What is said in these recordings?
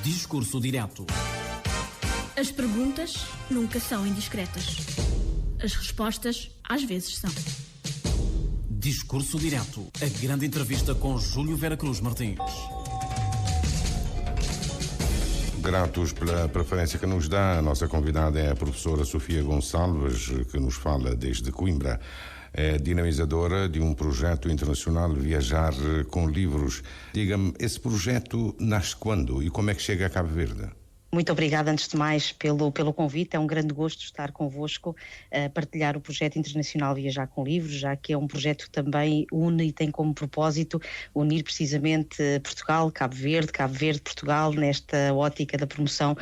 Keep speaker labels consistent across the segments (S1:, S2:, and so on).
S1: Discurso direto.
S2: As perguntas nunca são indiscretas. As respostas, às vezes, são.
S1: Discurso direto. A grande entrevista com Júlio Vera Cruz Martins.
S3: Gratos pela preferência que nos dá, a nossa convidada é a professora Sofia Gonçalves, que nos fala desde Coimbra. É dinamizadora de um projeto internacional Viajar com Livros. Diga-me, esse projeto nasce quando e como é que chega a Cabo Verde?
S4: Muito obrigada, antes de mais, pelo convite. É um grande gosto estar convosco a partilhar o projeto internacional Viajar com Livros, já que é um projeto que também une e tem como propósito unir precisamente Portugal, Cabo Verde, Portugal, nesta ótica da promoção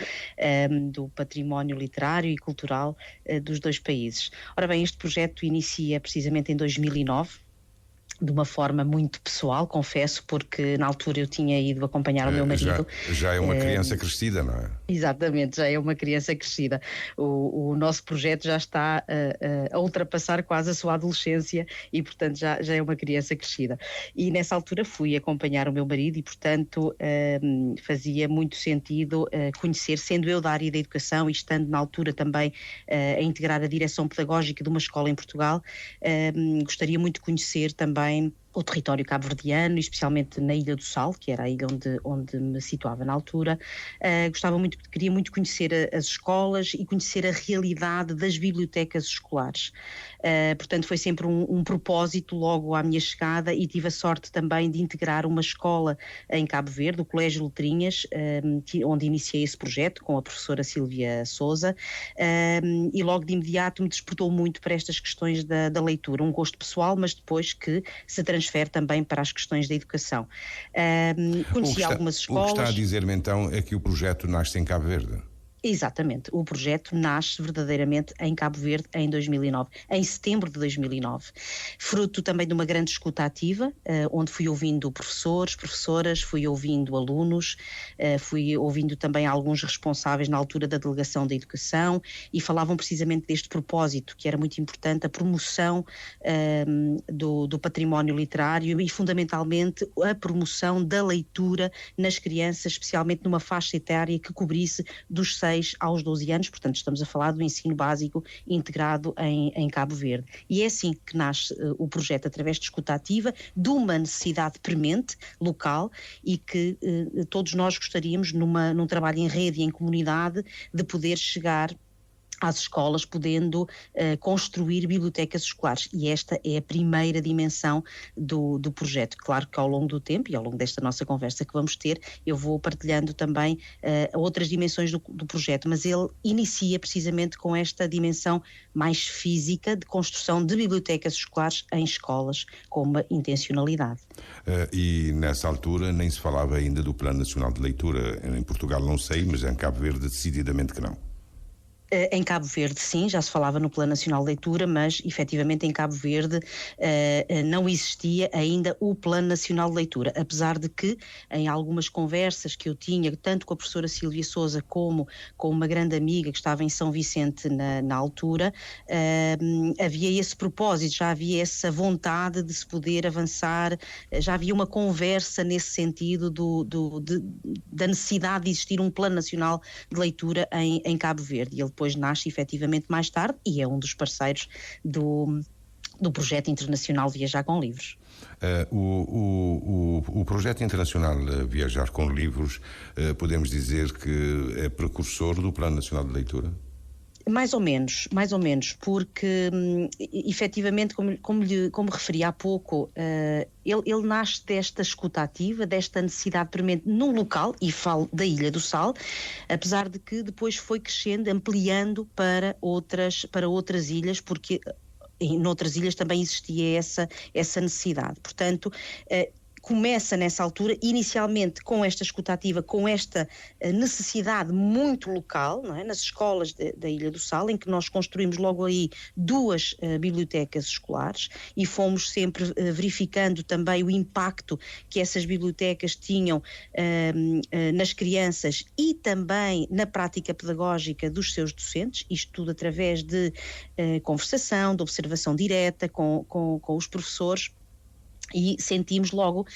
S4: do património literário e cultural dos dois países. Ora bem, este projeto inicia precisamente em 2009, de uma forma muito pessoal, confesso, porque na altura eu tinha ido acompanhar o meu marido.
S3: Já é uma criança crescida, não é?
S4: Exatamente, já é uma criança crescida. O nosso projeto já está a ultrapassar quase a sua adolescência e, portanto, já é uma criança crescida. E nessa altura fui acompanhar o meu marido e, portanto, fazia muito sentido conhecer, sendo eu da área da educação e estando na altura também a integrar a direção pedagógica de uma escola em Portugal, gostaria muito de conhecer também o território cabo-verdiano, especialmente na Ilha do Sal, que era a ilha onde me situava na altura. Queria muito conhecer as escolas e conhecer a realidade das bibliotecas escolares. Portanto, foi sempre um propósito logo à minha chegada e tive a sorte também de integrar uma escola em Cabo Verde, o Colégio Letrinhas, onde iniciei esse projeto com a professora Silvia Sousa, e logo de imediato me despertou muito para estas questões da leitura, um gosto pessoal, mas depois que se transfere também para as questões da educação. Conheci algumas escolas.
S3: O que está a dizer-me então é que o projeto nasce em Cabo Verde?
S4: Exatamente, o projeto nasce verdadeiramente em Cabo Verde em 2009, em setembro de 2009, fruto também de uma grande escuta ativa, onde fui ouvindo professores, professoras, fui ouvindo alunos, fui ouvindo também alguns responsáveis na altura da Delegação da Educação e falavam precisamente deste propósito, que era muito importante, a promoção do património literário e fundamentalmente a promoção da leitura nas crianças, especialmente numa faixa etária que cobrisse dos 6 aos 12 anos, portanto estamos a falar do ensino básico integrado em Cabo Verde. E é assim que nasce o projeto, através de escuta ativa, de uma necessidade premente, local, e que todos nós gostaríamos, num trabalho em rede e em comunidade, de poder chegar às escolas, podendo construir bibliotecas escolares. E esta é a primeira dimensão do projeto. Claro que ao longo do tempo e ao longo desta nossa conversa que vamos ter, eu vou partilhando também outras dimensões do projeto, mas ele inicia precisamente com esta dimensão mais física de construção de bibliotecas escolares em escolas, com uma intencionalidade.
S3: E nessa altura nem se falava ainda do Plano Nacional de Leitura. Em Portugal não sei, mas em Cabo Verde decididamente que não.
S4: Em Cabo Verde, sim, já se falava no Plano Nacional de Leitura, mas efetivamente em Cabo Verde não existia ainda o Plano Nacional de Leitura, apesar de que em algumas conversas que eu tinha, tanto com a professora Silvia Sousa como com uma grande amiga que estava em São Vicente na altura, havia esse propósito, já havia essa vontade de se poder avançar, já havia uma conversa nesse sentido da necessidade de existir um Plano Nacional de Leitura em Cabo Verde. E ele depois nasce efetivamente mais tarde e é um dos parceiros do projeto internacional Viajar com Livros.
S3: O projeto internacional Viajar com Livros, podemos dizer que é precursor do Plano Nacional de Leitura?
S4: Mais ou menos, porque efetivamente, como referi há pouco, ele nasce desta escuta ativa, desta necessidade premente num local, e falo da Ilha do Sal, apesar de que depois foi crescendo, ampliando para outras ilhas, porque noutras ilhas também existia essa necessidade. Portanto, começa nessa altura, inicialmente com esta escuta ativa, com esta necessidade muito local, não é? Nas escolas da Ilha do Sal, em que nós construímos logo aí 2 bibliotecas escolares e fomos sempre verificando também o impacto que essas bibliotecas tinham nas crianças e também na prática pedagógica dos seus docentes, isto tudo através de conversação, de observação direta com os professores. E sentimos logo,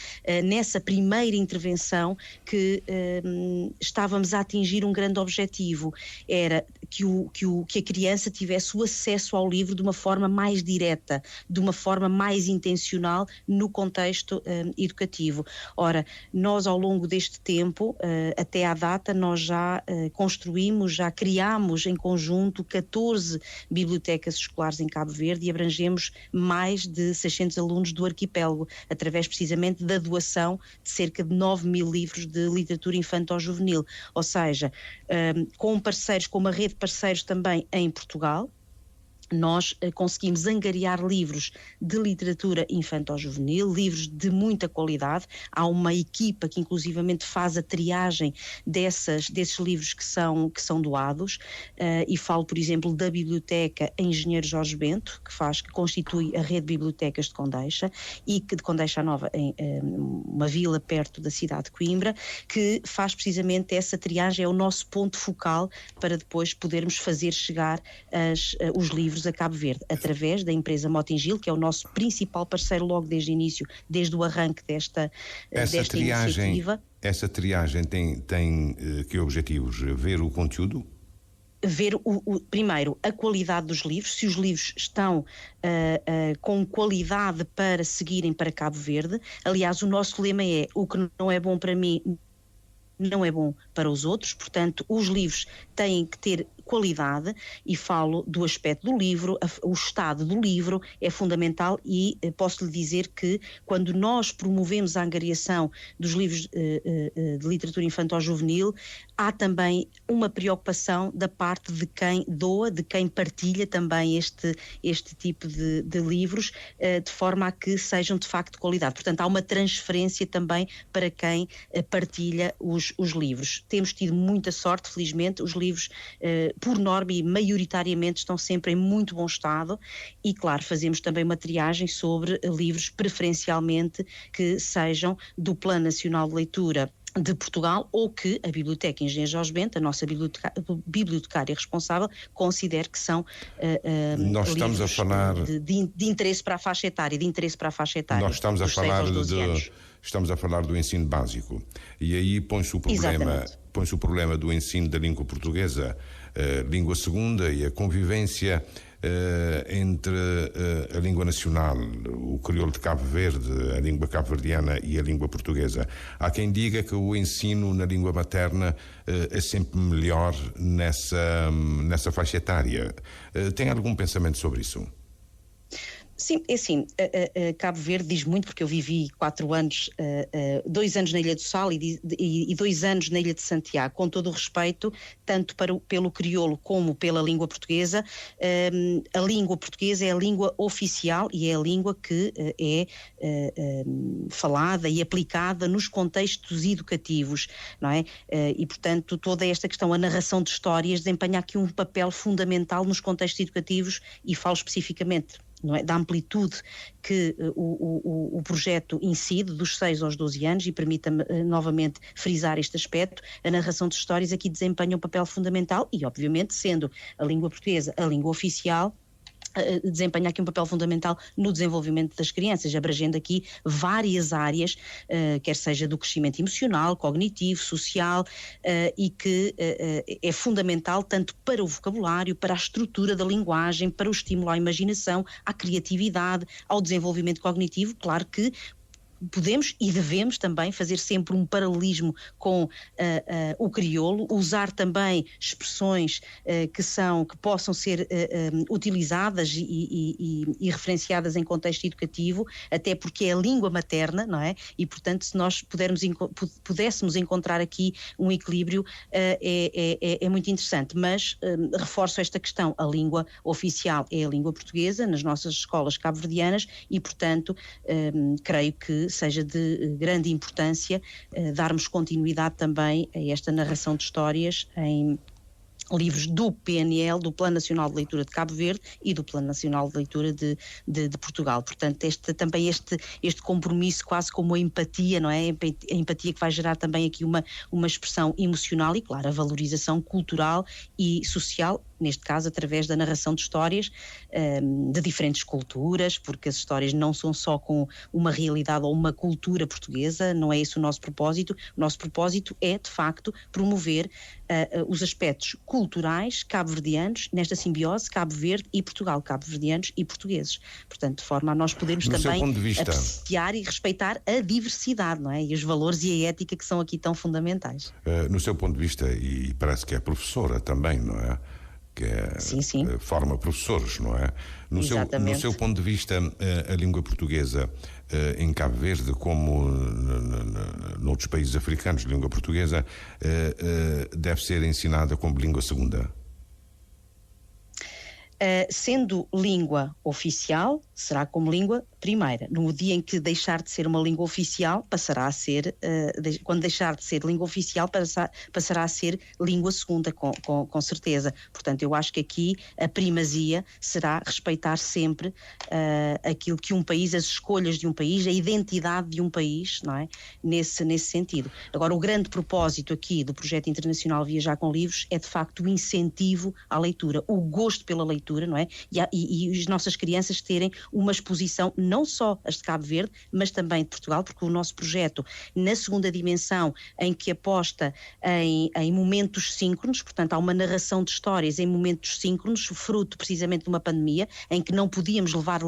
S4: nessa primeira intervenção, que estávamos a atingir um grande objetivo. Era que a criança tivesse o acesso ao livro de uma forma mais direta, de uma forma mais intencional no contexto educativo. Ora, nós ao longo deste tempo, até à data, nós já construímos, já criámos em conjunto 14 bibliotecas escolares em Cabo Verde e abrangemos mais de 600 alunos do arquipélago, através precisamente da doação de cerca de 9.000 livros de literatura infanto-juvenil, ou seja, com parceiros, com uma rede de parceiros também em Portugal. Nós conseguimos angariar livros de literatura infanto-juvenil, livros de muita qualidade. Há uma equipa que inclusivamente faz a triagem desses livros que são doados, e falo, por exemplo, da Biblioteca Engenheiro Jorge Bento, que constitui a rede de bibliotecas de Condeixa, e que de Condeixa Nova, uma vila perto da cidade de Coimbra, que faz precisamente essa triagem, é o nosso ponto focal para depois podermos fazer chegar os livros a Cabo Verde, através da empresa Motingil, que é o nosso principal parceiro logo desde o início, desde o arranque desta iniciativa.
S3: Essa triagem tem que objetivos? Ver o conteúdo?
S4: Ver primeiro a qualidade dos livros, se os livros estão com qualidade para seguirem para Cabo Verde. Aliás, o nosso lema é: o que não é bom para mim não é bom para os outros. Portanto, os livros têm que ter qualidade, e falo do aspecto do livro, o estado do livro é fundamental, e posso lhe dizer que quando nós promovemos a angariação dos livros de literatura infanto-juvenil, há também uma preocupação da parte de quem doa, de quem partilha também este tipo de livros, de forma a que sejam de facto de qualidade. Portanto, há uma transferência também para quem partilha os livros. Temos tido muita sorte, felizmente, os livros por norma e maioritariamente estão sempre em muito bom estado, e claro, fazemos também uma triagem sobre livros preferencialmente que sejam do Plano Nacional de Leitura de Portugal, ou que a Biblioteca Engenheiro Jorge Bento, a nossa bibliotecária responsável, considere que são
S3: nós estamos
S4: livros
S3: a falar
S4: de interesse para a faixa etária,
S3: Nós estamos a falar estamos a falar do ensino básico, e aí põe-se o problema do ensino da língua portuguesa, língua segunda, e a convivência entre a língua nacional, o crioulo de Cabo Verde, a língua cabo-verdiana e a língua portuguesa. Há quem diga que o ensino na língua materna é sempre melhor nessa faixa etária. Tem algum pensamento sobre isso?
S4: Sim, é assim, Cabo Verde diz muito, porque eu vivi 4 anos, 2 anos na Ilha do Sal e 2 anos na Ilha de Santiago, com todo o respeito, tanto pelo crioulo como pela língua portuguesa. A língua portuguesa é a língua oficial e é a língua que é falada e aplicada nos contextos educativos, não é? E, portanto, toda esta questão, a narração de histórias, desempenha aqui um papel fundamental nos contextos educativos, e falo especificamente, não é, da amplitude que o projeto incide, dos 6 aos 12 anos, e permita-me novamente frisar este aspecto. A narração de histórias aqui desempenha um papel fundamental, e obviamente, sendo a língua portuguesa a língua oficial, desempenha aqui um papel fundamental no desenvolvimento das crianças, abrangendo aqui várias áreas, quer seja do crescimento emocional, cognitivo, social, e que é fundamental tanto para o vocabulário, para a estrutura da linguagem, para o estímulo à imaginação, à criatividade, ao desenvolvimento cognitivo. Claro que podemos e devemos também fazer sempre um paralelismo com o crioulo, usar também expressões que possam ser utilizadas e referenciadas em contexto educativo, até porque é a língua materna, não é? E, portanto, se nós pudéssemos encontrar aqui um equilíbrio, é muito interessante. Mas reforço esta questão: a língua oficial é a língua portuguesa nas nossas escolas cabo-verdianas, e, portanto, creio que seja de grande importância darmos continuidade também a esta narração de histórias em livros do PNL, do Plano Nacional de Leitura de Cabo Verde, e do Plano Nacional de Leitura de Portugal. Portanto, este compromisso, quase como a empatia, não é? A empatia que vai gerar também aqui uma expressão emocional e, claro, a valorização cultural e social, neste caso através da narração de histórias de diferentes culturas, porque as histórias não são só com uma realidade ou uma cultura portuguesa, não é esse o nosso propósito. O nosso propósito é, de facto, promover os aspectos culturais cabo-verdianos nesta simbiose Cabo Verde e Portugal, cabo-verdianos e portugueses. Portanto, de forma a nós podermos também apreciar e respeitar a diversidade, não é? E os valores e a ética que são aqui tão fundamentais.
S3: No seu ponto de vista, e parece que é professora também, não é? Que é,
S4: sim.
S3: Forma professores, não é? No seu ponto de vista, a língua portuguesa em Cabo Verde, como noutros países africanos, a língua portuguesa deve ser ensinada como língua segunda?
S4: Sendo língua oficial, será como língua primeira. No dia em que deixar de ser uma língua oficial, passará a ser, quando deixar de ser língua oficial, passará a ser língua segunda, com certeza. Portanto, eu acho que aqui a primazia será respeitar sempre aquilo que um país, as escolhas de um país, a identidade de um país, não é? Nesse sentido. Agora, o grande propósito aqui do projeto internacional Viajar com Livros é, de facto, o incentivo à leitura, o gosto pela leitura, não é? E as nossas crianças terem uma exposição, não só as de Cabo Verde, mas também de Portugal, porque o nosso projeto, na segunda dimensão, em que aposta em momentos síncronos, portanto há uma narração de histórias em momentos síncronos, fruto precisamente de uma pandemia, em que não podíamos levar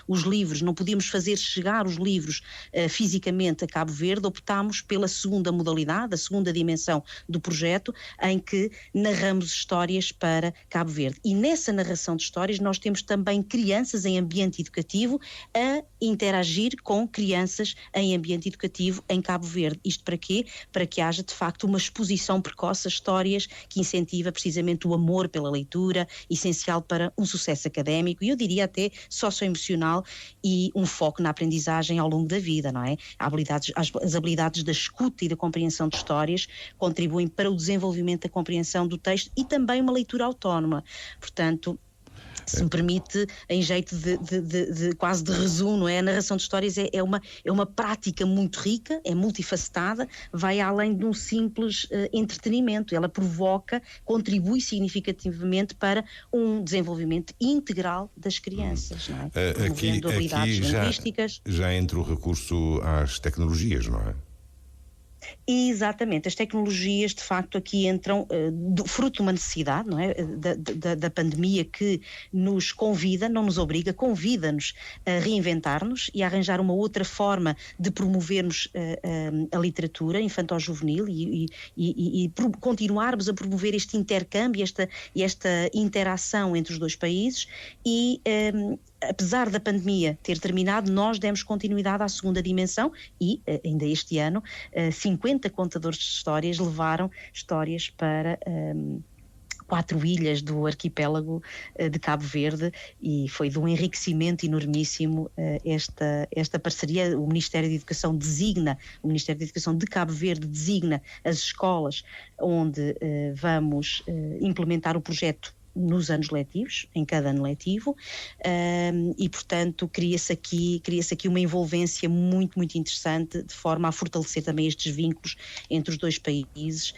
S4: os livros, não podíamos fazer chegar os livros fisicamente a Cabo Verde, optámos pela segunda modalidade, a segunda dimensão do projeto, em que narramos histórias para Cabo Verde. E nessa narração de histórias nós temos também crianças em ambiente educativo a interagir com crianças em ambiente educativo em Cabo Verde. Isto para quê? Para que haja de facto uma exposição precoce a histórias que incentiva precisamente o amor pela leitura, essencial para um sucesso académico e eu diria até socioemocional e um foco na aprendizagem ao longo da vida, não é? As habilidades da escuta e da compreensão de histórias contribuem para o desenvolvimento da compreensão do texto e também uma leitura autónoma. Portanto, se me permite, em jeito de quase de resumo, não é? A narração de histórias é uma prática muito rica, é multifacetada, vai além de um simples entretenimento. Ela contribui significativamente para um desenvolvimento integral das crianças, não é? Promovendo habilidades linguísticas.
S3: Já entra o recurso às tecnologias, não é?
S4: Exatamente, as tecnologias de facto aqui entram fruto de uma necessidade, não é? Da pandemia que nos convida, não nos obriga, convida-nos a reinventar-nos e a arranjar uma outra forma de promovermos a literatura infanto-juvenil e continuarmos a promover este intercâmbio, esta interação entre os dois países e apesar da pandemia ter terminado, nós demos continuidade à segunda dimensão e ainda este ano 50 contadores de histórias levaram histórias para 4 ilhas do arquipélago de Cabo Verde e foi de um enriquecimento enormíssimo esta parceria. O Ministério da Educação de Cabo Verde designa as escolas onde vamos implementar o projeto nos anos letivos, em cada ano letivo, e portanto cria-se aqui uma envolvência muito, muito interessante, de forma a fortalecer também estes vínculos entre os dois países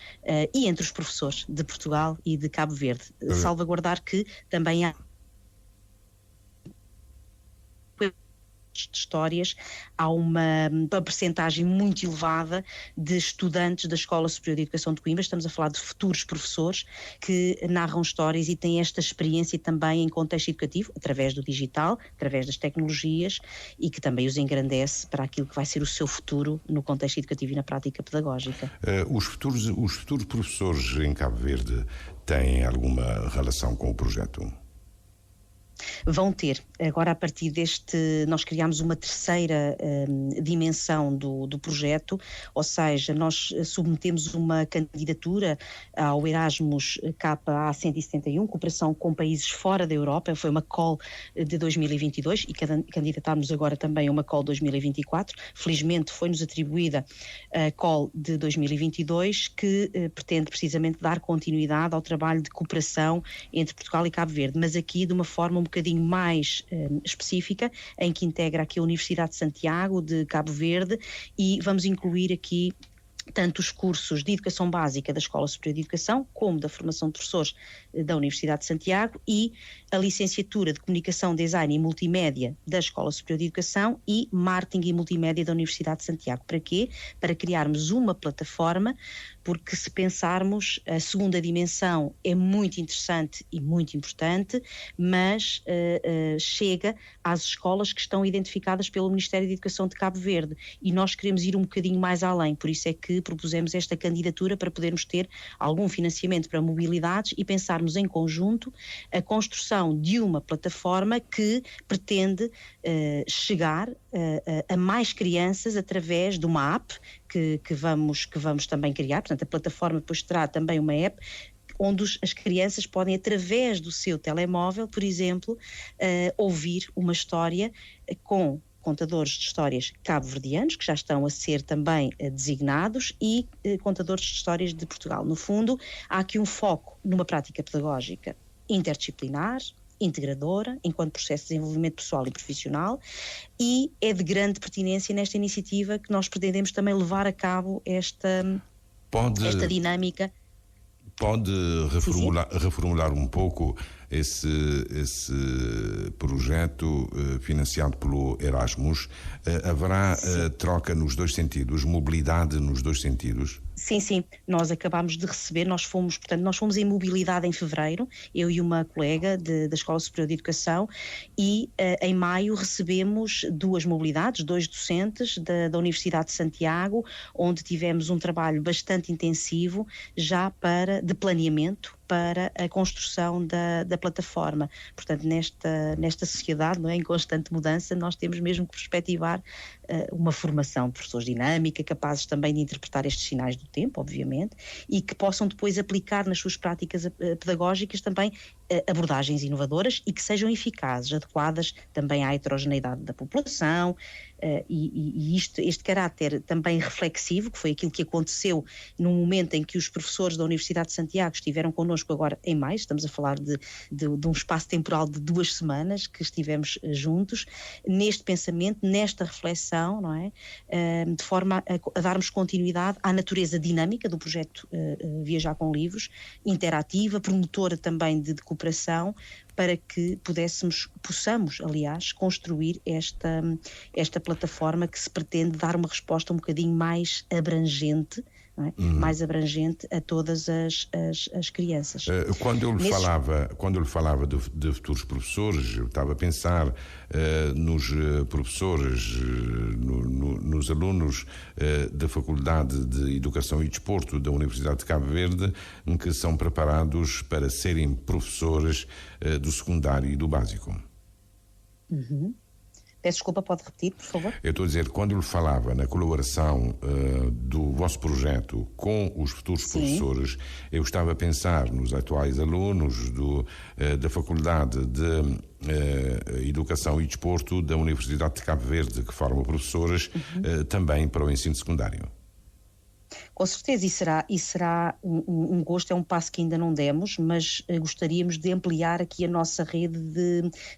S4: e entre os professores de Portugal e de Cabo Verde. Salvaguardar que também há de histórias, há uma percentagem muito elevada de estudantes da Escola Superior de Educação de Coimbra, estamos a falar de futuros professores que narram histórias e têm esta experiência também em contexto educativo, através do digital, através das tecnologias e que também os engrandece para aquilo que vai ser o seu futuro no contexto educativo e na prática pedagógica.
S3: Os futuros professores em Cabo Verde têm alguma relação com o projeto?
S4: Vão ter. Agora, a partir nós criámos uma terceira dimensão do projeto, ou seja, nós submetemos uma candidatura ao Erasmus KA 171, cooperação com países fora da Europa, foi uma call de 2022 e candidatámos agora também a uma call 2024. Felizmente foi-nos atribuída a call de 2022 que pretende precisamente dar continuidade ao trabalho de cooperação entre Portugal e Cabo Verde, mas aqui de uma forma um bocadinho mais específica, em que integra aqui a Universidade de Santiago de Cabo Verde e vamos incluir aqui tanto os cursos de Educação Básica da Escola Superior de Educação, como da formação de professores da Universidade de Santiago, e a licenciatura de Comunicação, Design e Multimédia da Escola Superior de Educação e Marketing e Multimédia da Universidade de Santiago. Para quê? Para criarmos uma plataforma, porque se pensarmos, a segunda dimensão é muito interessante e muito importante, mas chega às escolas que estão identificadas pelo Ministério da Educação de Cabo Verde, e nós queremos ir um bocadinho mais além, por isso é que propusemos esta candidatura para podermos ter algum financiamento para mobilidades e pensarmos em conjunto a construção de uma plataforma que pretende chegar a mais crianças através de uma app que vamos também criar. Portanto, a plataforma depois terá também uma app onde as crianças podem, através do seu telemóvel, por exemplo, ouvir uma história com contadores de histórias cabo-verdianos, que já estão a ser também designados, e contadores de histórias de Portugal. No fundo, há aqui um foco numa prática pedagógica interdisciplinar, integradora, enquanto processo de desenvolvimento pessoal e profissional, e é de grande pertinência nesta iniciativa que nós pretendemos também levar a cabo esta dinâmica.
S3: Pode reformular um pouco esse projeto financiado pelo Erasmus? Haverá troca nos dois sentidos, mobilidade nos dois sentidos?
S4: Sim, nós acabámos de receber, nós fomos em mobilidade em fevereiro, eu e uma colega da Escola Superior de Educação, e em maio recebemos 2 mobilidades, 2 docentes da Universidade de Santiago, onde tivemos um trabalho bastante intensivo já de planeamento para a construção da plataforma. Portanto, nesta sociedade, não é, em constante mudança, nós temos mesmo que perspectivar uma formação de professores dinâmica, capazes também de interpretar estes sinais do tempo, obviamente, e que possam depois aplicar nas suas práticas pedagógicas também abordagens inovadoras e que sejam eficazes, adequadas também à heterogeneidade da população, e este caráter também reflexivo, que foi aquilo que aconteceu no momento em que os professores da Universidade de Santiago estiveram connosco agora em maio. Estamos a falar de um espaço temporal de 2 semanas que estivemos juntos, neste pensamento, nesta reflexão, não é? De forma a darmos continuidade à natureza dinâmica do projeto Viajar com Livros, interativa, promotora também de cooperação, para que possamos, aliás, construir esta plataforma que se pretende dar uma resposta um bocadinho mais abrangente, não é? Mais abrangente a todas as crianças.
S3: Quando eu lhe falava de futuros professores, eu estava a pensar nos professores, nos alunos da Faculdade de Educação e Desporto da Universidade de Cabo Verde, que são preparados para serem professores do secundário e do básico.
S4: Peço desculpa, pode repetir, por favor?
S3: Eu estou a dizer, quando lhe falava na colaboração do vosso projeto com os futuros professores, eu estava a pensar nos atuais alunos da Faculdade de Educação e Desporto da Universidade de Cabo Verde, que formam professores também para o ensino secundário.
S4: Com certeza, e será um gosto, é um passo que ainda não demos, mas gostaríamos de ampliar aqui a nossa rede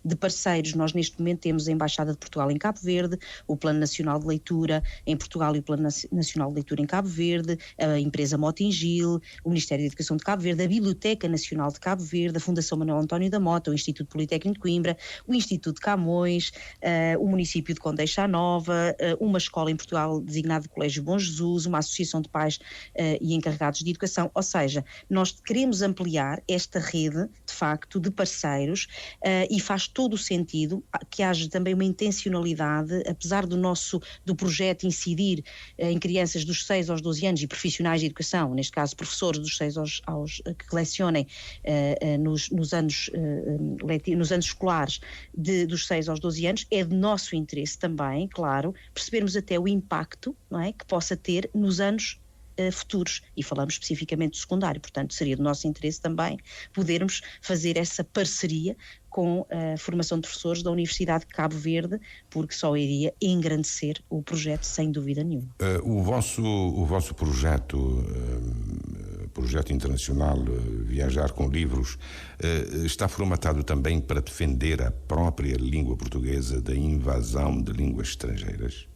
S4: de parceiros. Nós neste momento temos a Embaixada de Portugal em Cabo Verde, o Plano Nacional de Leitura em Portugal e o Plano Nacional de Leitura em Cabo Verde, a empresa Motingil, o Ministério da Educação de Cabo Verde, a Biblioteca Nacional de Cabo Verde, a Fundação Manuel António da Mota, o Instituto Politécnico de Coimbra, o Instituto de Camões, o município de Condeixa Nova, uma escola em Portugal designada de Colégio Bom Jesus, uma associação de pais e encarregados de educação. Ou seja, nós queremos ampliar esta rede, de facto, de parceiros, e faz todo o sentido que haja também uma intencionalidade, apesar do projeto incidir em crianças dos 6 aos 12 anos e profissionais de educação, neste caso professores dos 6 que lecionem nos anos escolares dos 6 aos 12 anos, é de nosso interesse também, claro, percebermos até o impacto, não é, que possa ter nos anos futuros, e falamos especificamente do secundário. Portanto, seria do nosso interesse também podermos fazer essa parceria com a formação de professores da Universidade de Cabo Verde, porque só iria engrandecer o projeto, sem dúvida nenhuma.
S3: O vosso projeto internacional Viajar com Livros está formatado também para defender a própria língua portuguesa da invasão de línguas estrangeiras?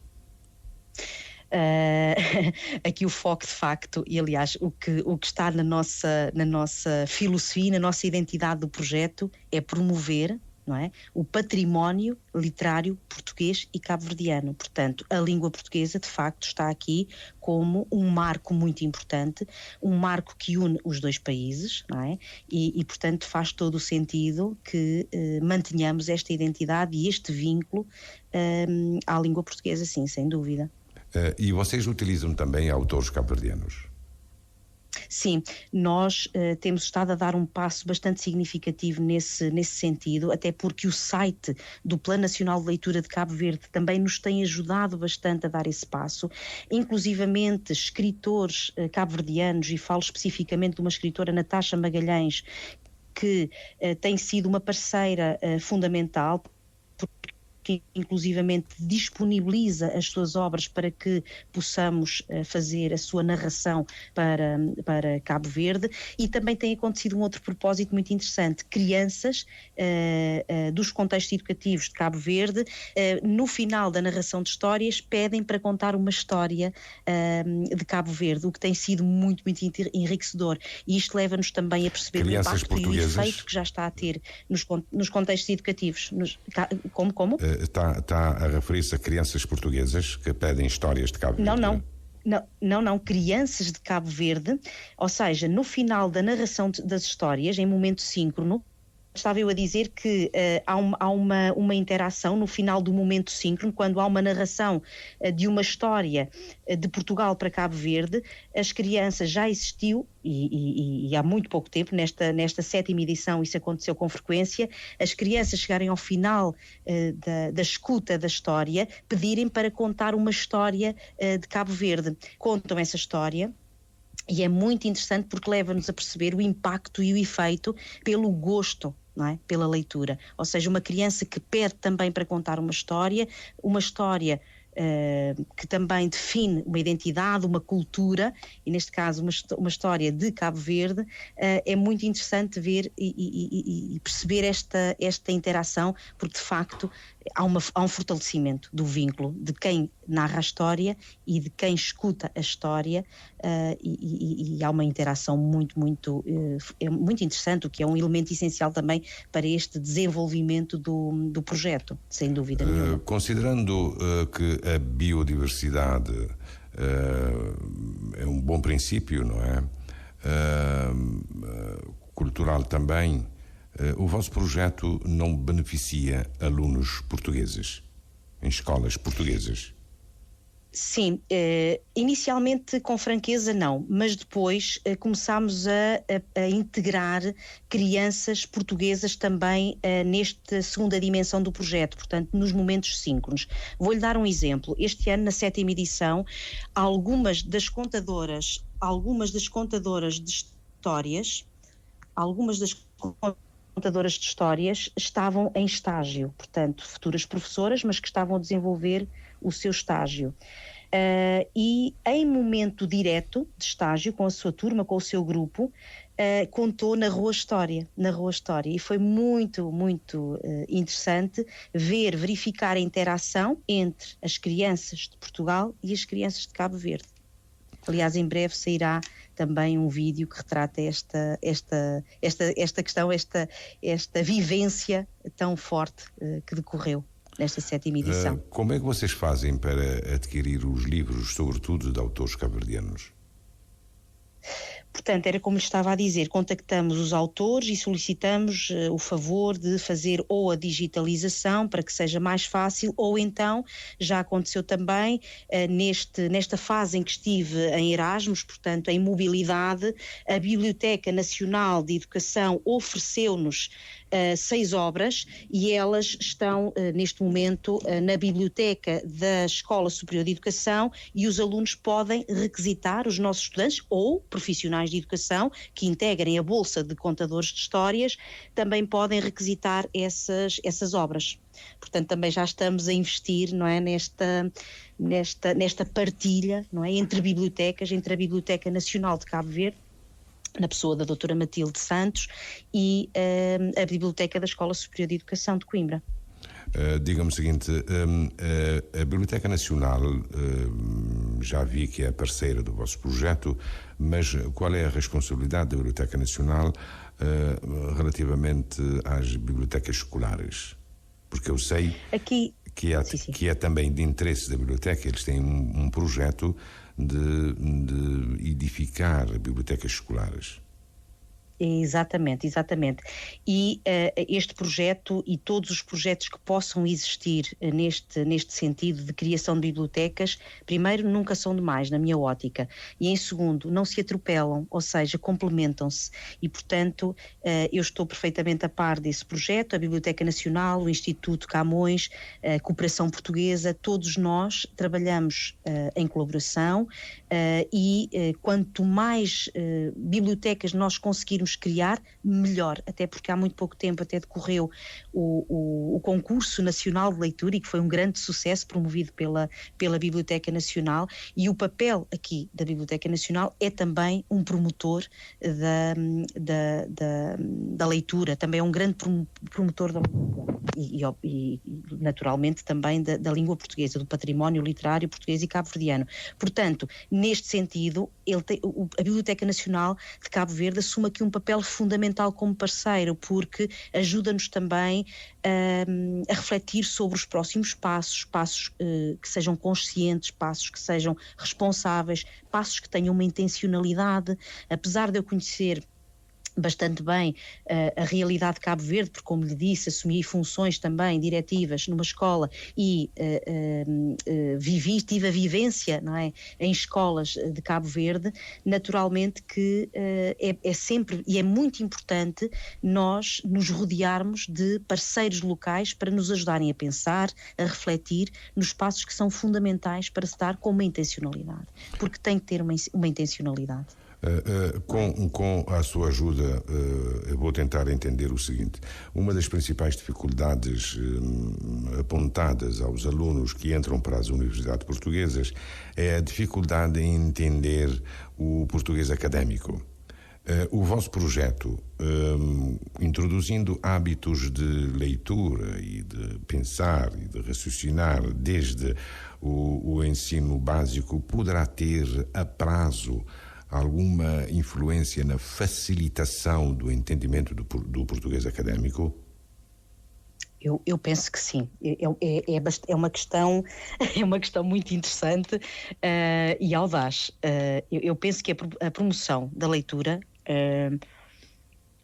S4: aqui o foco de facto, e aliás o que está na nossa filosofia, na nossa identidade do projeto, é promover, não é, o património literário português e cabo-verdiano. Portanto, a língua portuguesa de facto está aqui como um marco muito importante, um marco que une os dois países, não é? E portanto faz todo o sentido que mantenhamos esta identidade e este vínculo à língua portuguesa, sim, sem dúvida.
S3: E vocês utilizam também autores cabo-verdianos?
S4: Sim, nós temos estado a dar um passo bastante significativo nesse sentido, até porque o site do Plano Nacional de Leitura de Cabo Verde também nos tem ajudado bastante a dar esse passo, inclusivamente escritores cabo-verdianos, e falo especificamente de uma escritora, Natasha Magalhães, que tem sido uma parceira fundamental, que inclusivamente disponibiliza as suas obras para que possamos fazer a sua narração para Cabo Verde. E também tem acontecido um outro propósito muito interessante: crianças dos contextos educativos de Cabo Verde, no final da narração de histórias, pedem para contar uma história de Cabo Verde, o que tem sido muito, muito enriquecedor. E isto leva-nos também a perceber
S3: crianças
S4: o impacto e o efeito que já está a ter nos contextos educativos. Como?
S3: Está a referir-se a crianças portuguesas que pedem histórias de Cabo Verde?
S4: Não, crianças de Cabo Verde, ou seja, no final da narração das histórias, em momento síncrono, estava eu a dizer que há uma interação no final do momento síncrono, quando há uma narração de uma história de Portugal para Cabo Verde. As crianças, já existiu, e há muito pouco tempo, nesta 7ª edição isso aconteceu com frequência, as crianças chegarem ao final da escuta da história, pedirem para contar uma história de Cabo Verde. Contam essa história. E é muito interessante porque leva-nos a perceber o impacto e o efeito pelo gosto, não é? Pela leitura. Ou seja, uma criança que pede também para contar uma história que também define uma identidade, uma cultura, e neste caso uma história de Cabo Verde. É muito interessante ver e perceber esta interação, porque de facto há um fortalecimento do vínculo de quem narra a história e de quem escuta a história, e há uma interação muito interessante, o que é um elemento essencial também para este desenvolvimento do projeto, sem dúvida nenhuma.
S3: Considerando que a biodiversidade é um bom princípio, não é? Cultural também, o vosso projeto não beneficia alunos portugueses em escolas portuguesas?
S4: Sim, inicialmente com franqueza não, mas depois começámos a integrar crianças portuguesas também nesta segunda dimensão do projeto, portanto nos momentos síncronos. Vou-lhe dar um exemplo. Este ano, na 7ª edição, algumas das contadoras de histórias estavam em estágio, portanto futuras professoras, mas que estavam a desenvolver o seu estágio. E em momento direto de estágio, com a sua turma, com o seu grupo, narrou a história, e foi muito interessante verificar a interação entre as crianças de Portugal e as crianças de Cabo Verde. Aliás, em breve sairá também um vídeo que retrata esta questão, esta vivência tão forte que decorreu nesta 7ª edição.
S3: Como é que vocês fazem para adquirir os livros, sobretudo de autores cabo-verdianos?
S4: Portanto, era como estava a dizer, contactamos os autores e solicitamos o favor de fazer ou a digitalização para que seja mais fácil, ou então, já aconteceu também, nesta fase em que estive em Erasmus, portanto em mobilidade, a Biblioteca Nacional de Educação ofereceu-nos 6 obras, e elas estão neste momento na biblioteca da Escola Superior de Educação, e os alunos podem requisitar, os nossos estudantes ou profissionais de educação que integrem a Bolsa de Contadores de Histórias, também podem requisitar essas obras. Portanto, também já estamos a investir, não é, nesta partilha, não é, entre bibliotecas, entre a Biblioteca Nacional de Cabo Verde, na pessoa da doutora Matilde Santos, e a Biblioteca da Escola Superior de Educação de Coimbra.
S3: Diga-me o seguinte, a Biblioteca Nacional já vi que é parceira do vosso projeto, mas qual é a responsabilidade da Biblioteca Nacional relativamente às bibliotecas escolares? Porque eu sei que é também de interesse da biblioteca, eles têm um projeto de edificar bibliotecas escolares.
S4: Exatamente. E este projeto e todos os projetos que possam existir neste sentido de criação de bibliotecas, primeiro, nunca são demais, na minha ótica, e em segundo, não se atropelam, ou seja, complementam-se. E, portanto, eu estou perfeitamente a par desse projeto, a Biblioteca Nacional, o Instituto Camões, a Cooperação Portuguesa, todos nós trabalhamos em colaboração e quanto mais bibliotecas nós conseguirmos criar, melhor, até porque há muito pouco tempo até decorreu o concurso nacional de leitura, e que foi um grande sucesso promovido pela Biblioteca Nacional, e o papel aqui da Biblioteca Nacional é também um promotor da leitura, também é um grande promotor da leitura e naturalmente também da língua portuguesa, do património literário português e cabo-verdiano. Portanto, neste sentido, a Biblioteca Nacional de Cabo Verde assume aqui um papel fundamental como parceiro, porque ajuda-nos também a refletir sobre os próximos passos que sejam conscientes, passos que sejam responsáveis, passos que tenham uma intencionalidade. Apesar de eu conhecer bastante bem a realidade de Cabo Verde, porque, como lhe disse, assumi funções também diretivas numa escola e tive a vivência, não é, em escolas de Cabo Verde. Naturalmente que é sempre, e é muito importante, nós nos rodearmos de parceiros locais para nos ajudarem a pensar, a refletir nos passos que são fundamentais para se dar com uma intencionalidade, porque tem que ter uma intencionalidade.
S3: Com a sua ajuda, eu vou tentar entender o seguinte. Uma das principais dificuldades apontadas aos alunos que entram para as universidades portuguesas é a dificuldade em entender o português académico. O vosso projeto, introduzindo hábitos de leitura e de pensar e de raciocinar desde o ensino básico, poderá ter a prazo alguma influência na facilitação do entendimento do português académico?
S4: Eu penso que sim. É uma questão muito interessante e audaz. Eu penso que a promoção da leitura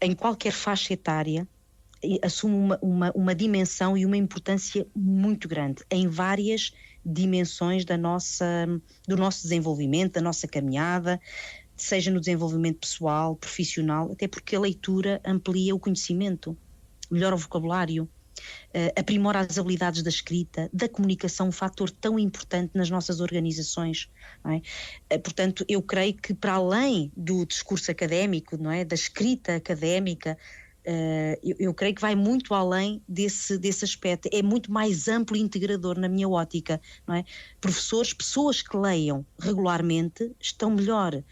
S4: em qualquer faixa etária assume uma dimensão e uma importância muito grande em várias dimensões do nosso desenvolvimento, da nossa caminhada, seja no desenvolvimento pessoal, profissional, até porque a leitura amplia o conhecimento, melhora o vocabulário, aprimora as habilidades da escrita, da comunicação, um fator tão importante nas nossas organizações, não é? Portanto, eu creio que, para além do discurso académico, não é, da escrita académica, eu creio que vai muito além desse aspecto, é muito mais amplo e integrador na minha ótica, não é? Professores, pessoas que leiam regularmente estão melhor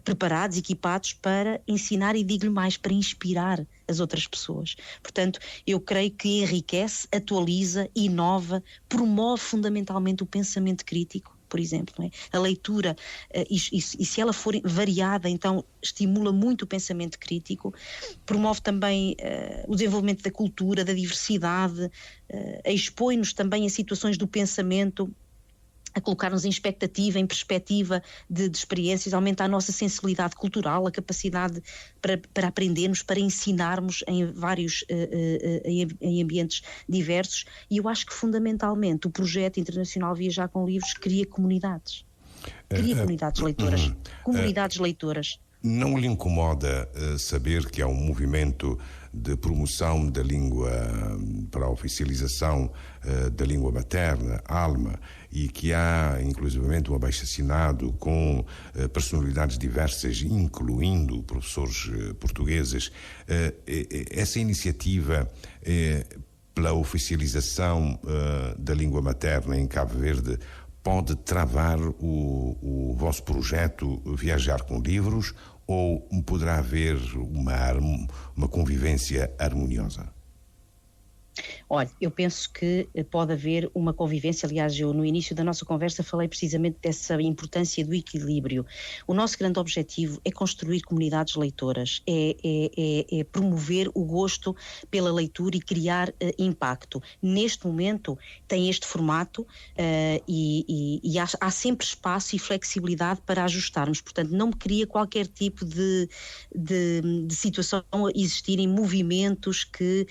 S4: preparados, equipados para ensinar e, digo-lhe mais, para inspirar as outras pessoas. Portanto, eu creio que enriquece, atualiza, inova, promove fundamentalmente o pensamento crítico, por exemplo, não é? A leitura, e se ela for variada, então estimula muito o pensamento crítico, promove também o desenvolvimento da cultura, da diversidade, expõe-nos também a situações do pensamento, a colocar-nos em expectativa, em perspectiva de experiências, aumenta a nossa sensibilidade cultural, a capacidade para aprendermos, para ensinarmos em vários em ambientes diversos, e eu acho que fundamentalmente o projeto internacional Viajar com Livros cria comunidades leitoras, comunidades leitoras.
S3: Não lhe incomoda saber que há um movimento de promoção da língua para a oficialização da língua materna, ALMA, e que há inclusivamente um abaixo-assinado com personalidades diversas, incluindo professores portugueses? Essa iniciativa pela oficialização da língua materna em Cabo Verde pode travar o vosso projeto Viajar com Livros, ou poderá haver uma convivência harmoniosa?
S4: Olha, eu penso que pode haver uma convivência. Aliás, eu no início da nossa conversa falei precisamente dessa importância do equilíbrio. O nosso grande objetivo é construir comunidades leitoras, é promover o gosto pela leitura e criar impacto. Neste momento tem este formato e há sempre espaço e flexibilidade para ajustarmos. Portanto, não me cria qualquer tipo de situação a existirem movimentos que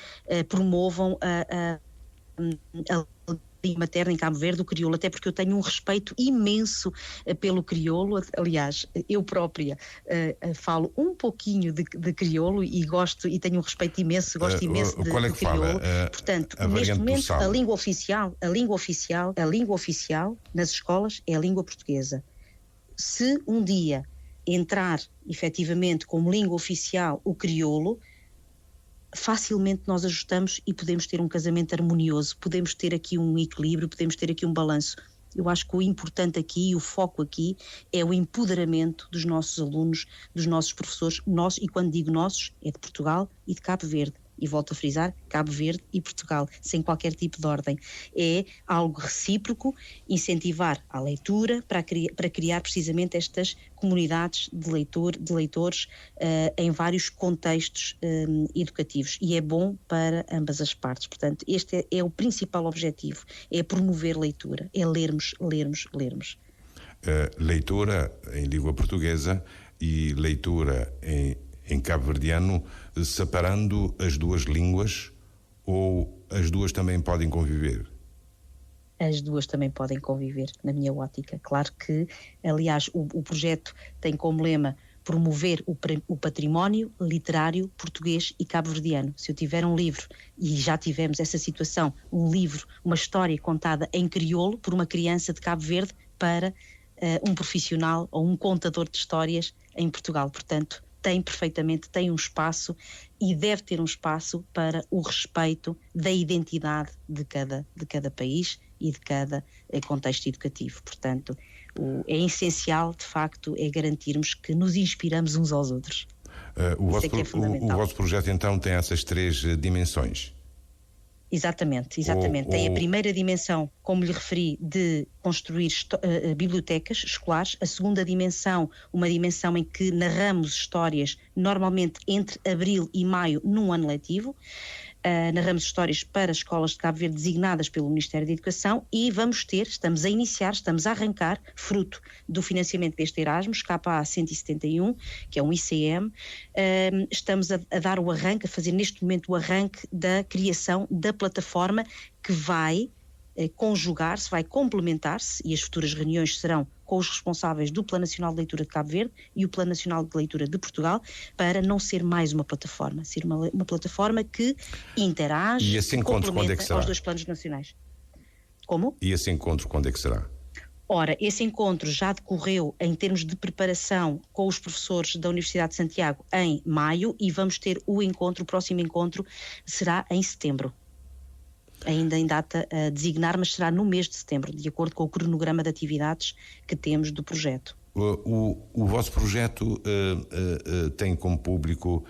S4: promovam a língua materna em Cabo Verde, o crioulo, até porque eu tenho um respeito imenso pelo crioulo. Aliás, eu própria falo um pouquinho de crioulo e gosto, e tenho um respeito imenso, gosto imenso do crioulo. Portanto, neste momento, a língua oficial nas escolas é a língua portuguesa. Se um dia entrar efetivamente como língua oficial o crioulo, facilmente nós ajustamos e podemos ter um casamento harmonioso, podemos ter aqui um equilíbrio, podemos ter aqui um balanço. Eu acho que o importante aqui, o foco aqui, é o empoderamento dos nossos alunos, dos nossos professores, e quando digo nossos, é de Portugal e de Cabo Verde. E volto a frisar, Cabo Verde e Portugal, sem qualquer tipo de ordem. É algo recíproco, incentivar a leitura para criar precisamente estas comunidades de leitores em vários contextos educativos. E é bom para ambas as partes. Portanto, este é o principal objetivo, é promover leitura, é lermos.
S3: Leitura em língua portuguesa e leitura em cabo-verdiano, separando as duas línguas, ou as duas também podem conviver?
S4: As duas também podem conviver, na minha ótica. Claro que, aliás, o projeto tem como lema promover o património literário português e cabo-verdiano. Se eu tiver um livro, e já tivemos essa situação, um livro, uma história contada em crioulo por uma criança de Cabo Verde para um profissional ou um contador de histórias em Portugal. Portanto, tem um espaço e deve ter um espaço para o respeito da identidade de cada país e de cada contexto educativo. Portanto, é essencial, de facto, é garantirmos que nos inspiramos uns aos outros.
S3: O vosso projeto, então, tem essas três dimensões?
S4: Exatamente. Tem a primeira dimensão, como lhe referi, de construir bibliotecas escolares. A segunda dimensão, uma dimensão em que narramos histórias, normalmente entre abril e maio, num ano letivo. Narramos histórias para escolas de Cabo Verde designadas pelo Ministério da Educação e estamos a arrancar, fruto do financiamento deste Erasmus, KA 171, que é um ICM, estamos a dar o arranque, a fazer neste momento o arranque da criação da plataforma que vai conjugar-se, vai complementar-se, e as futuras reuniões serão com os responsáveis do Plano Nacional de Leitura de Cabo Verde e o Plano Nacional de Leitura de Portugal, para não ser mais uma plataforma, ser uma plataforma que interage e complementa aos dois planos nacionais. Como?
S3: E esse encontro quando é que será?
S4: Ora, esse encontro já decorreu em termos de preparação com os professores da Universidade de Santiago em maio, e vamos ter o próximo encontro será em setembro. Ainda em data a designar, mas será no mês de setembro, de acordo com o cronograma de atividades que temos do projeto.
S3: O vosso projeto tem como público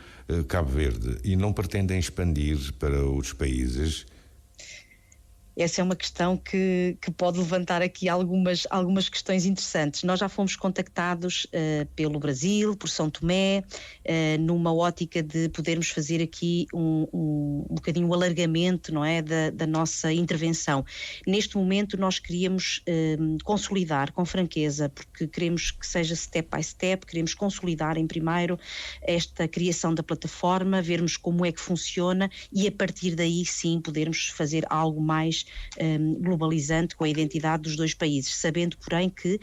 S3: Cabo Verde e não pretendem expandir para outros países?
S4: Essa é uma questão que pode levantar aqui algumas questões interessantes. Nós já fomos contactados pelo Brasil, por São Tomé, numa ótica de podermos fazer aqui um bocadinho o alargamento, não é, da nossa intervenção. Neste momento nós queríamos consolidar com franqueza, porque queremos que seja step by step, queremos consolidar em primeiro esta criação da plataforma, vermos como é que funciona e a partir daí sim podermos fazer algo mais globalizante com a identidade dos dois países, sabendo porém que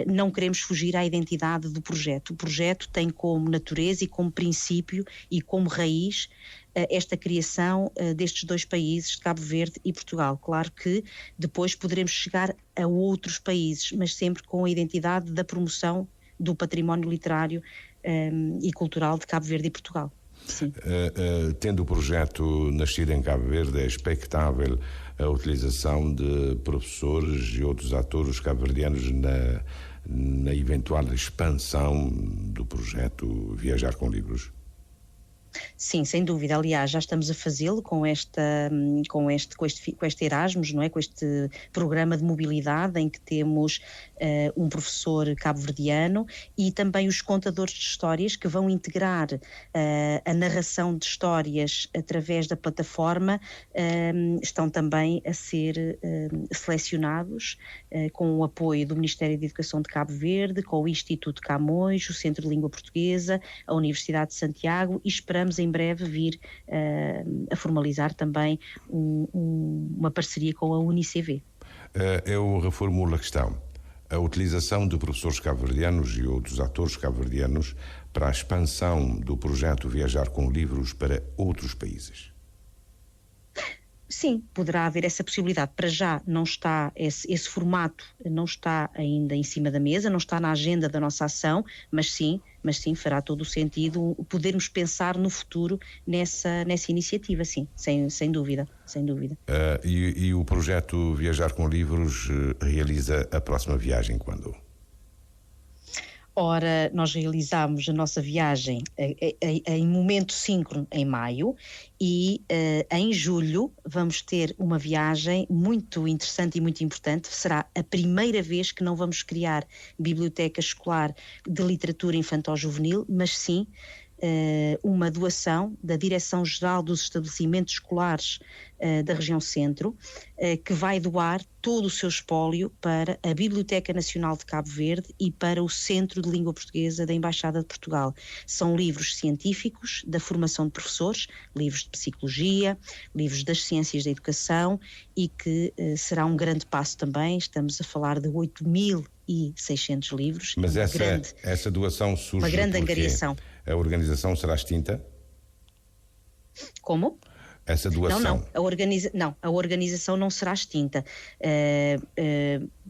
S4: não queremos fugir à identidade do projeto. O projeto tem como natureza e como princípio e como raiz esta criação destes dois países, Cabo Verde e Portugal. Claro que depois poderemos chegar a outros países, mas sempre com a identidade da promoção do património literário e cultural de Cabo Verde e Portugal. Sim.
S3: Tendo o projeto nascido em Cabo Verde, é expectável a utilização de professores e outros atores cabo-verdianos na eventual expansão do projeto Viajar com Livros?
S4: Sim, sem dúvida. Aliás, já estamos a fazê-lo com este Erasmus, não é? Com este programa de mobilidade em que temos um professor cabo-verdiano e também os contadores de histórias que vão integrar a narração de histórias através da plataforma, estão também a ser selecionados com o apoio do Ministério da Educação de Cabo Verde, com o Instituto Camões, o Centro de Língua Portuguesa, a Universidade de Santiago, e esperamos em breve vir a formalizar também uma parceria com a UNICV.
S3: Eu reformulo a questão. A utilização de professores cabo-verdianos e outros atores cabo-verdianos para a expansão do projeto Viajar com Livros para outros países.
S4: Sim, poderá haver essa possibilidade. Para já não está, esse formato não está ainda em cima da mesa, não está na agenda da nossa ação, mas sim fará todo o sentido podermos pensar no futuro nessa iniciativa, sim, sem dúvida.
S3: E o projeto Viajar com Livros realiza a próxima viagem quando?
S4: Ora, nós realizámos a nossa viagem em momento síncrono em maio e em julho vamos ter uma viagem muito interessante e muito importante. Será a primeira vez que não vamos criar biblioteca escolar de literatura infantil-juvenil, mas sim uma doação da Direção-Geral dos Estabelecimentos Escolares da região centro, que vai doar todo o seu espólio para a Biblioteca Nacional de Cabo Verde e para o Centro de Língua Portuguesa da Embaixada de Portugal. São livros científicos da formação de professores, livros de psicologia, livros das ciências da educação, e que será um grande passo também. Estamos a falar de 8.600 livros.
S3: Mas essa doação surge
S4: uma grande angariação.
S3: A organização será extinta?
S4: Como?
S3: Essa doação?
S4: Não, a organização não será extinta.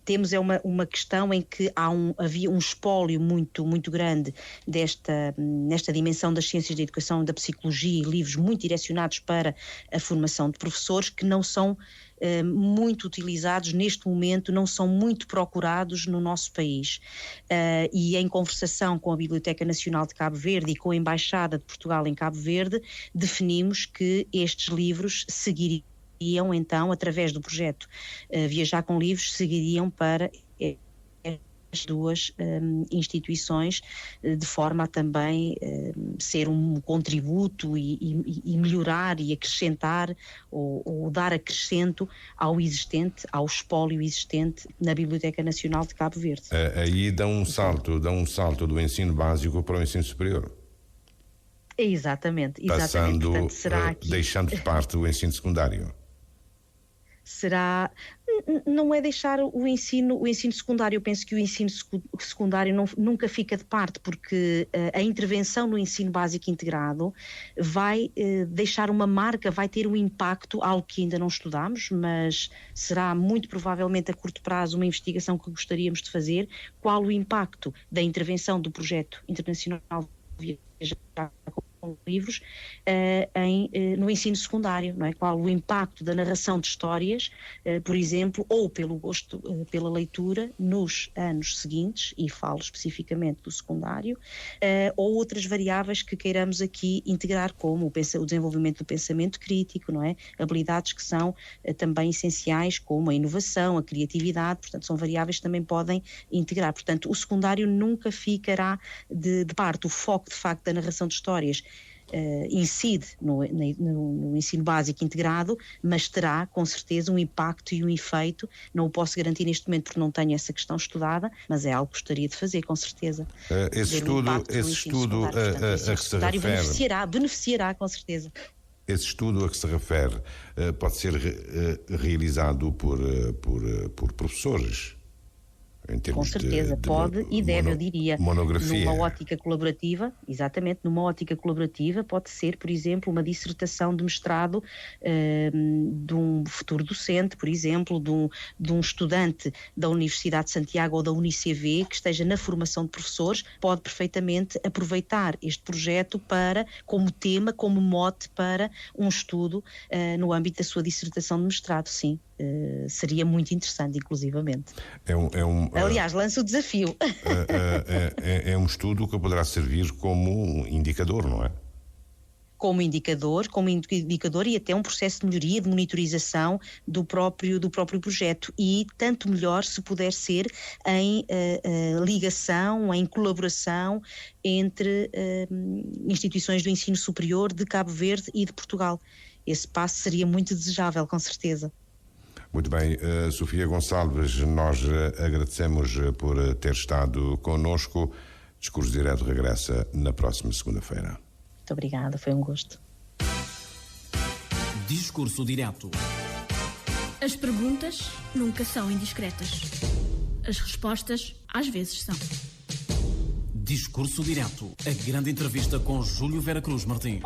S4: Temos uma questão em que havia um espólio muito, muito grande nesta dimensão das ciências da educação, da psicologia, e livros muito direcionados para a formação de professores que não são muito utilizados neste momento, não são muito procurados no nosso país. E em conversação com a Biblioteca Nacional de Cabo Verde e com a Embaixada de Portugal em Cabo Verde, definimos que estes livros seguiriam então, através do projeto Viajar com Livros, seguiriam para as duas instituições, de forma a também ser um contributo e melhorar e acrescentar ou dar acrescento ao espólio existente na Biblioteca Nacional de Cabo Verde.
S3: Aí dá um salto do ensino básico para o ensino superior.
S4: Exatamente.
S3: Passando,
S4: portanto, será
S3: deixando de parte o ensino secundário.
S4: Não é deixar o ensino secundário. Eu penso que o ensino secundário nunca fica de parte, porque a intervenção no ensino básico integrado vai deixar uma marca, vai ter um impacto, algo que ainda não estudamos, mas será muito provavelmente a curto prazo uma investigação que gostaríamos de fazer. Qual o impacto da intervenção do projeto internacional Viajar com Livros no ensino secundário, não é? Qual o impacto da narração de histórias, por exemplo, ou pelo gosto pela leitura nos anos seguintes, e falo especificamente do secundário, ou outras variáveis que queiramos aqui integrar, como o desenvolvimento do pensamento crítico, não é? Habilidades que são também essenciais, como a inovação, a criatividade. Portanto, são variáveis que também podem integrar. Portanto, o secundário nunca ficará de parte. O foco, de facto, da narração de histórias incide no ensino básico integrado, mas terá com certeza um impacto e um efeito. Não o posso garantir neste momento porque não tenho essa questão estudada, mas é algo que gostaria de fazer, com certeza.
S3: Esse estudo a que se refere
S4: beneficiará com certeza.
S3: Esse estudo a que se refere pode ser realizado por professores?
S4: Com certeza, pode e deve, eu diria,
S3: monografia.
S4: Numa ótica colaborativa, exatamente, numa ótica colaborativa pode ser, por exemplo, uma dissertação de mestrado de um futuro docente, por exemplo, de um estudante da Universidade de Santiago ou da UNICV que esteja na formação de professores, pode perfeitamente aproveitar este projeto como tema, como mote para um estudo no âmbito da sua dissertação de mestrado, sim. Seria muito interessante, inclusivamente. Aliás, lanço o desafio.
S3: É um estudo que poderá servir como indicador, não é?
S4: como indicador e até um processo de melhoria, de monitorização do próprio projeto, e tanto melhor se puder ser em ligação, em colaboração entre instituições do ensino superior de Cabo Verde e de Portugal. Esse passo seria muito desejável, com certeza.
S3: Muito bem, Sofia Gonçalves, nós agradecemos por ter estado connosco. Discurso Direto regressa na próxima segunda-feira.
S4: Muito obrigada, foi um gosto.
S1: Discurso Direto.
S2: As perguntas nunca são indiscretas. As respostas, às vezes, são.
S1: Discurso Direto. A grande entrevista com Júlio Vera Cruz Martins.